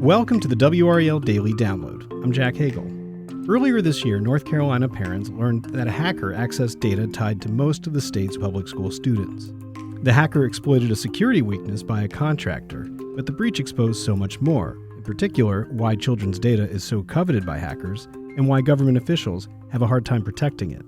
Welcome to the WRAL Daily Download. I'm Jack Hagel. Earlier this year, North Carolina parents learned that a hacker accessed data tied to most of the state's public school students. The hacker exploited a security weakness by a contractor, but the breach exposed so much more, in particular, why children's data is so coveted by hackers and why government officials have a hard time protecting it.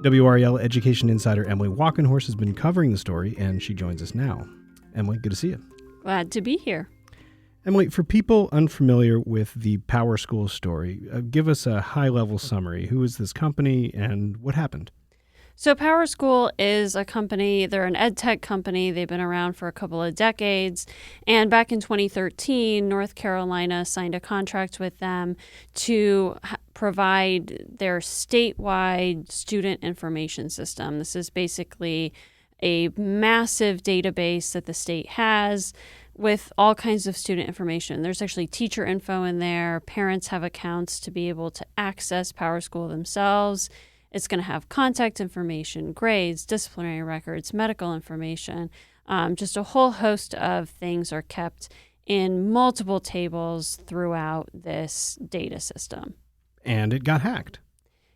WRAL education insider Emily Walkenhorst has been covering the story, and she joins us now. Emily, good to see you. Glad to be here. Emily, for people unfamiliar with the PowerSchool story, give us a high-level summary. Who is this company and what happened? So PowerSchool is a company, they're an ed tech company. They've been around for a couple of decades. And back in 2013, North Carolina signed a contract with them to provide their statewide student information system. This is basically a massive database that the state has with all kinds of student information. There's actually teacher info in there. Parents have accounts to be able to access PowerSchool themselves. It's going to have contact information, grades, disciplinary records, medical information. Just a whole host of things are kept in multiple tables throughout this data system. And it got hacked.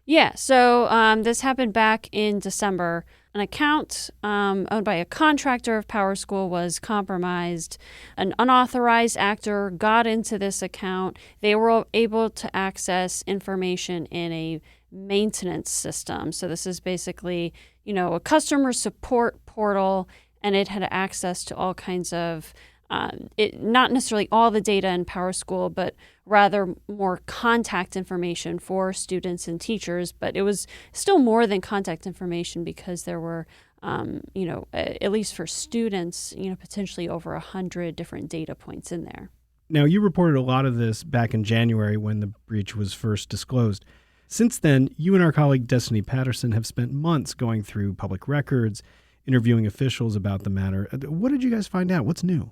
Yeah, so this happened back in December. An account owned by a contractor of PowerSchool was compromised. An unauthorized actor got into this account. They were able to access information in a maintenance system. So this is basically, a customer support portal, and it had access to all kinds of not necessarily all the data in PowerSchool, but rather more contact information for students and teachers. But it was still more than contact information because there were, at least for students, potentially over 100 different data points in there. Now, you reported a lot of this back in January when the breach was first disclosed. Since then, you and our colleague Destiny Patterson have spent months going through public records, interviewing officials about the matter. What did you guys find out? What's new?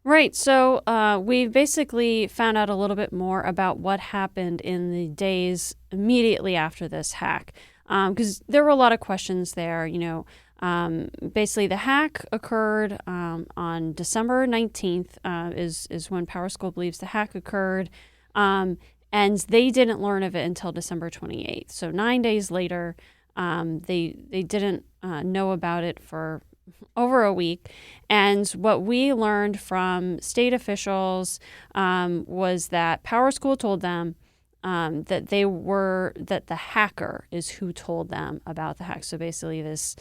Right. So we basically found out a little bit more about what happened in the days immediately after this hack, because there were a lot of questions there. Basically, the hack occurred on December 19th is when PowerSchool believes the hack occurred, and they didn't learn of it until December 28th. So 9 days later, they didn't know about it for over a week. And what we learned from state officials was that PowerSchool told them that the hacker is who told them about the hack. So basically this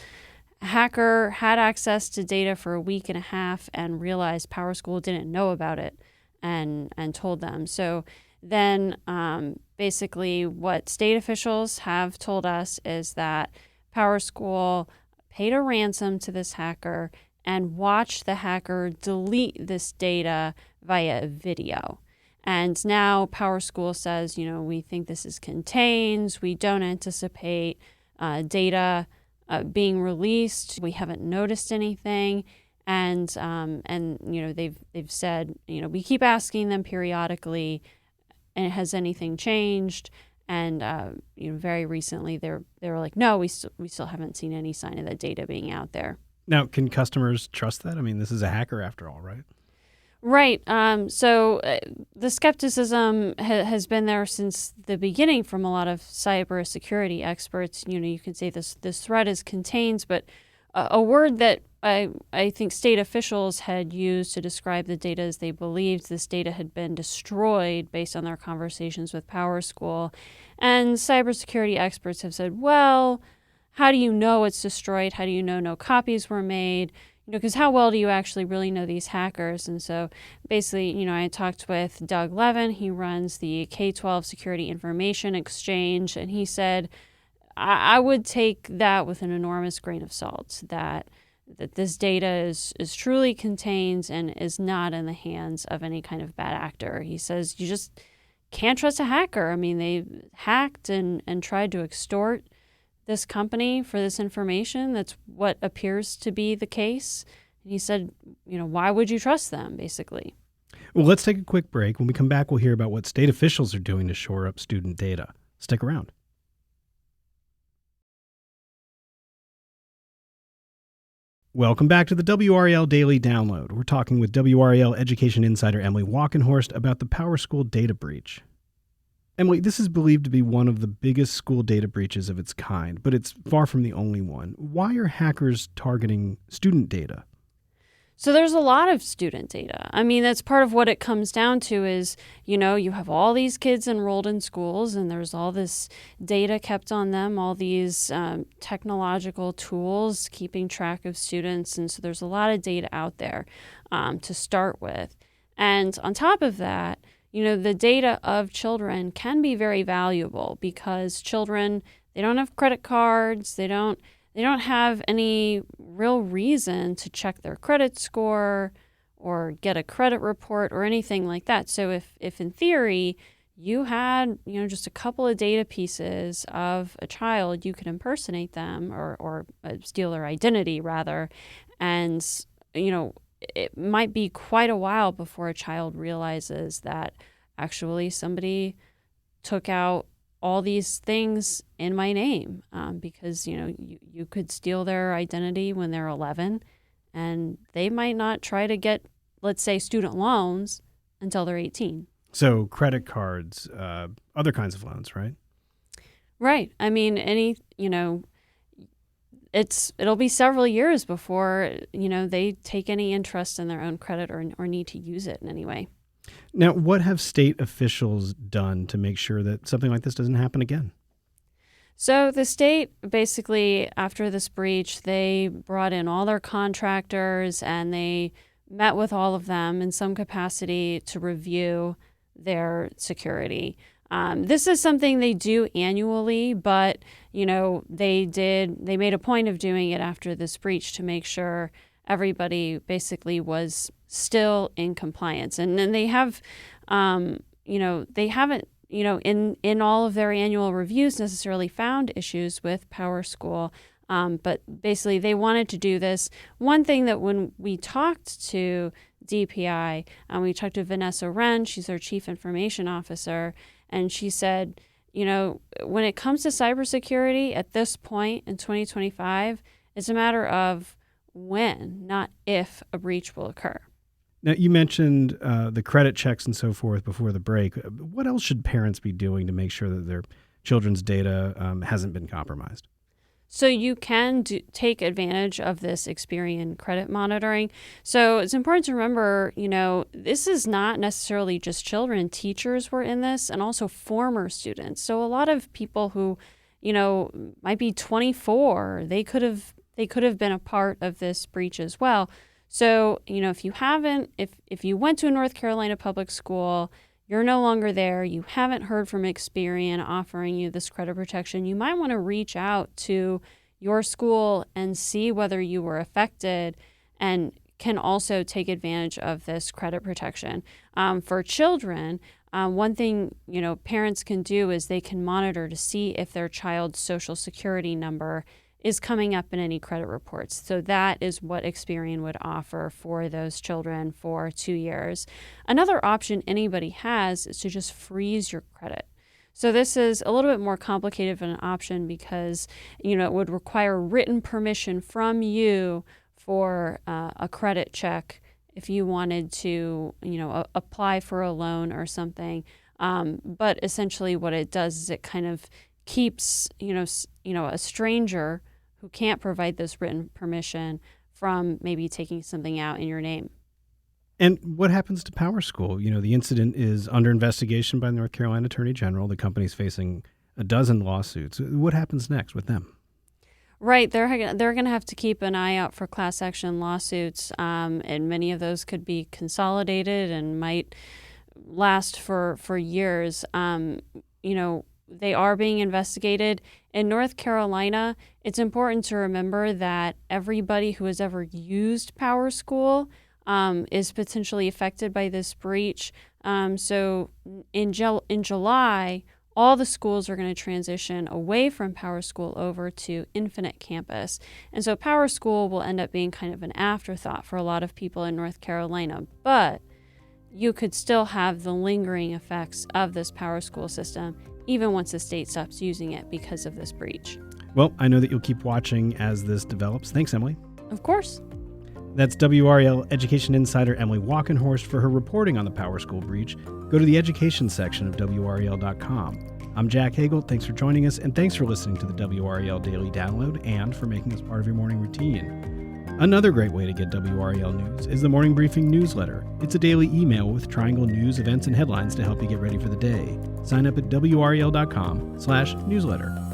hacker had access to data for a week and a half and realized PowerSchool didn't know about it and told them. So then basically what state officials have told us is that PowerSchool paid a ransom to this hacker and watched the hacker delete this data via video. And now PowerSchool says, we think this is contained. We don't anticipate data being released. We haven't noticed anything. And they've said, we keep asking them periodically, and has anything changed? And very recently, they were like, no, we still haven't seen any sign of that data being out there. Now, can customers trust that? I mean, this is a hacker after all, right? Right. So the skepticism has been there since the beginning from a lot of cybersecurity experts. You can say this threat is contained, but a word that I think state officials had used to describe the data is they believed this data had been destroyed based on their conversations with PowerSchool. And cybersecurity experts have said, well, how do you know it's destroyed? How do you know no copies were made? Because how well do you actually really know these hackers? And so basically, I talked with Doug Levin. He runs the K-12 Security Information Exchange. And he said, I would take that with an enormous grain of salt, that this data is truly contained and is not in the hands of any kind of bad actor. He says you just can't trust a hacker. I mean, they hacked and tried to extort this company for this information. That's what appears to be the case. And he said, why would you trust them, basically? Well, let's take a quick break. When we come back, we'll hear about what state officials are doing to shore up student data. Stick around. Welcome back to the WRAL Daily Download. We're talking with WRAL Education Insider Emily Walkenhorst about the PowerSchool data breach. Emily, this is believed to be one of the biggest school data breaches of its kind, but it's far from the only one. Why are hackers targeting student data? So there's a lot of student data. I mean, that's part of what it comes down to is, you have all these kids enrolled in schools and there's all this data kept on them, all these technological tools keeping track of students. And so there's a lot of data out there to start with. And on top of that, the data of children can be very valuable because children, they don't have credit cards, they don't have any real reason to check their credit score or get a credit report or anything like that. So if in theory you had, just a couple of data pieces of a child, you could impersonate them or steal their identity rather. And, it might be quite a while before a child realizes that actually somebody took out all these things in my name because, you could steal their identity when they're 11 and they might not try to get, let's say, student loans until they're 18. So credit cards, other kinds of loans, right? Right. I mean, it'll be several years before, they take any interest in their own credit or need to use it in any way. Now, what have state officials done to make sure that something like this doesn't happen again? So the state basically, after this breach, they brought in all their contractors and they met with all of them in some capacity to review their security. This is something they do annually, but, they made a point of doing it after this breach to make sure everybody basically was still in compliance. And then they have, they haven't, in all of their annual reviews necessarily found issues with PowerSchool. But basically they wanted to do this. One thing that when we talked to DPI, we talked to Vanessa Wren, she's our chief information officer, and she said, when it comes to cybersecurity at this point in 2025, it's a matter of when, not if, a breach will occur. Now, you mentioned the credit checks and so forth before the break. What else should parents be doing to make sure that their children's data hasn't been compromised? So you can take advantage of this Experian credit monitoring. So it's important to remember, this is not necessarily just children. Teachers were in this and also former students. So a lot of people who, might be 24, they could have been a part of this breach as well. So, if you went to a North Carolina public school, you're no longer there, you haven't heard from Experian offering you this credit protection, you might want to reach out to your school and see whether you were affected and can also take advantage of this credit protection. For children, one thing, parents can do is they can monitor to see if their child's social security number is coming up in any credit reports. So that is what Experian would offer for those children for 2 years. Another option anybody has is to just freeze your credit. So this is a little bit more complicated of an option because, it would require written permission from you for a credit check if you wanted to, apply for a loan or something. But essentially what it does is it kind of keeps, a stranger who can't provide this written permission from maybe taking something out in your name. And what happens to PowerSchool? The incident is under investigation by the North Carolina Attorney General. The company's facing a dozen lawsuits. What happens next with them? Right. They're going to have to keep an eye out for class action lawsuits, and many of those could be consolidated and might last for years. They are being investigated. In North Carolina, it's important to remember that everybody who has ever used PowerSchool is potentially affected by this breach. So in July, all the schools are going to transition away from PowerSchool over to Infinite Campus. And so PowerSchool will end up being kind of an afterthought for a lot of people in North Carolina. But you could still have the lingering effects of this PowerSchool system even once the state stops using it because of this breach. Well, I know that you'll keep watching as this develops. Thanks, Emily. Of course. That's WRAL Education Insider Emily Walkenhorst for her reporting on the PowerSchool breach. Go to the education section of WRAL.com. I'm Jack Hagel. Thanks for joining us, and thanks for listening to the WRAL Daily Download and for making us part of your morning routine. Another great way to get WRAL news is the Morning Briefing newsletter. It's a daily email with Triangle news, events, and headlines to help you get ready for the day. Sign up at WRAL.com/newsletter.